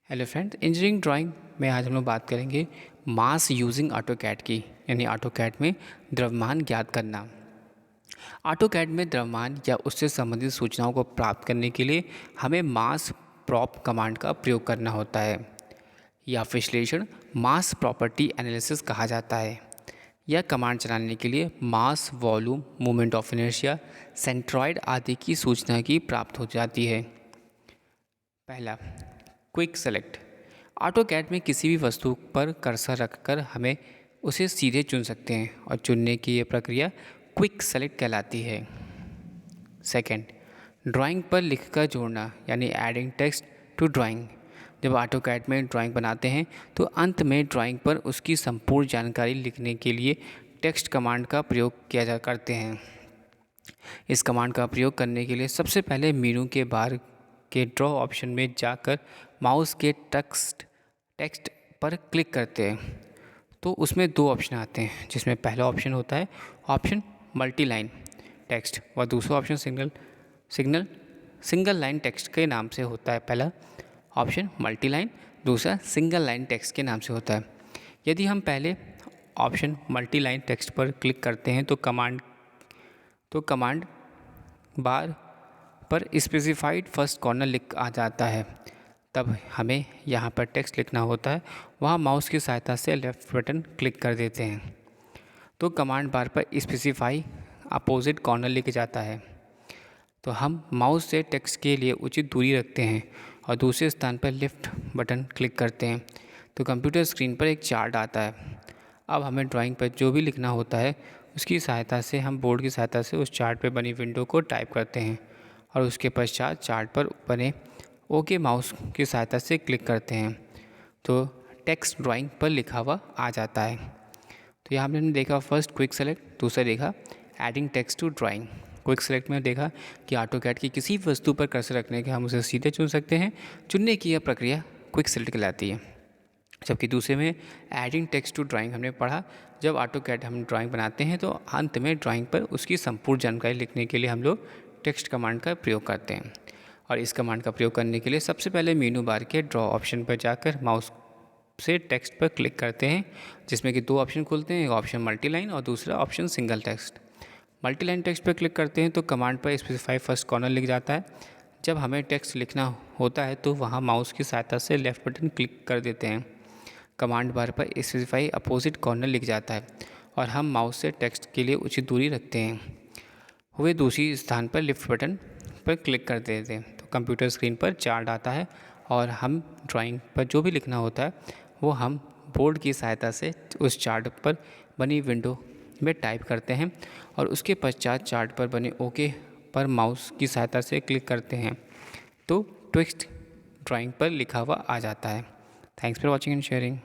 Hello friend, engineering drawing में आज हम लोग बात करेंगे मास यूजिंग ऑटोकैड की, यानी ऑटोकैड में द्रव्यमान ज्ञात करना। ऑटोकैड में द्रव्यमान या उससे संबंधित सूचनाओं को प्राप्त करने के लिए हमें मास प्रॉप कमांड का प्रयोग करना होता है। यह विश्लेषण मास प्रॉपर्टी एनालिसिस कहा जाता है। यह कमांड चलाने के लिए mass, volume, moment of inertia, centroid आदि की सूचना की प्राप्त हो जाती है। पहला, क्विक सेलेक्ट। ऑटोकैड में किसी भी वस्तु पर कर्सर रखकर हमें उसे सीधे चुन सकते हैं और चुनने की यह प्रक्रिया क्विक सेलेक्ट कहलाती है। सेकंड, ड्राइंग पर लिखकर जोड़ना, यानी एडिंग टेक्स्ट टू ड्राइंग। जब ऑटोकैड में ड्राइंग बनाते हैं तो अंत में ड्राइंग पर उसकी संपूर्ण जानकारी लिखने के लिए टेक्स्ट कमांड का प्रयोग किया करते हैं। इस कमांड का प्रयोग करने के लिए सबसे पहले मेनू के बाहर के ड्रॉ ऑप्शन में जाकर माउस के टेक्स्ट पर क्लिक करते हैं तो उसमें दो ऑप्शन आते हैं, जिसमें पहला ऑप्शन होता है ऑप्शन मल्टी लाइन टेक्स्ट और दूसरा ऑप्शन सिंगल लाइन टेक्स्ट के नाम से होता है। पहला ऑप्शन मल्टी लाइन, दूसरा सिंगल लाइन टेक्स्ट के नाम से होता है। यदि हम पहले ऑप्शन मल्टी लाइन टेक्स्ट पर क्लिक करते हैं तो कमांड बार पर स्पेसिफाइड फर्स्ट कॉर्नर लिख आ जाता है। तब हमें यहाँ पर टेक्स्ट लिखना होता है, वहाँ माउस की सहायता से लेफ़्ट बटन क्लिक कर देते हैं तो कमांड बार पर स्पेसिफाई अपोजिट कॉर्नर लिख जाता है। तो हम माउस से टेक्स्ट के लिए उचित दूरी रखते हैं और दूसरे स्थान पर लेफ़्ट बटन क्लिक करते हैं तो कंप्यूटर स्क्रीन पर एक चार्ट आता है। अब हमें ड्राइंग पर जो भी लिखना होता है उसकी सहायता से हम बोर्ड की सहायता से उस चार्ट पर बनी विंडो को टाइप करते हैं और उसके पश्चात चार्ट पर बने ओके माउस की सहायता से क्लिक करते हैं तो टेक्स्ट ड्राइंग पर लिखा हुआ आ जाता है। तो यहाँ हमने देखा फर्स्ट क्विक सेलेक्ट, दूसरा देखा adding text to drawing. Quick select में देखा कि ऑटोकैड की किसी वस्तु पर कर्सर रखने के हम उसे सीधे चुन सकते हैं। चुनने की यह प्रक्रिया क्विक सेलेक्ट कहलाती है। जबकि दूसरे में एडिंग टेक्स्ट टू ड्राइंग हमने पढ़ा, जब ऑटोकैड हम ड्राइंग बनाते हैं तो अंत में ड्राइंग पर उसकी संपूर्ण जानकारी लिखने के लिए हम लोग टेक्स्ट कमांड का प्रयोग करते हैं। और इस कमांड का प्रयोग करने के लिए सबसे पहले मेनू बार के ड्रॉ ऑप्शन पर जाकर माउस से टेक्स्ट पर क्लिक करते हैं, जिसमें कि दो ऑप्शन खुलते हैं, एक ऑप्शन मल्टी लाइन और दूसरा option single text. Multi line text पर क्लिक करते हैं तो कमांड पर स्पेसिफाई फर्स्ट कॉर्नर लिख जाता है। जब हमें टेक्स्ट लिखना होता है तो वहाँ माउस की सहायता से लेफ़्ट बटन क्लिक कर देते हैं, कमांड बार पर स्पेसिफाई अपोजिट कॉर्नर लिख जाता है और हम माउस से टेक्स्ट के लिए उचित दूरी रखते हैं हुए दूसरी स्थान पर लेफ़्ट बटन पर क्लिक कर देते हैं तो कंप्यूटर स्क्रीन पर चार्ट आता है और हम ड्राइंग पर जो भी लिखना होता है वो हम बोर्ड की सहायता से उस चार्ट पर बनी विंडो में टाइप करते हैं और उसके पश्चात चार्ट पर बने ओके पर माउस की सहायता से क्लिक करते हैं तो टेक्स्ट ड्राइंग पर लिखा हुआ आ जाता है। Thanks for watching and sharing.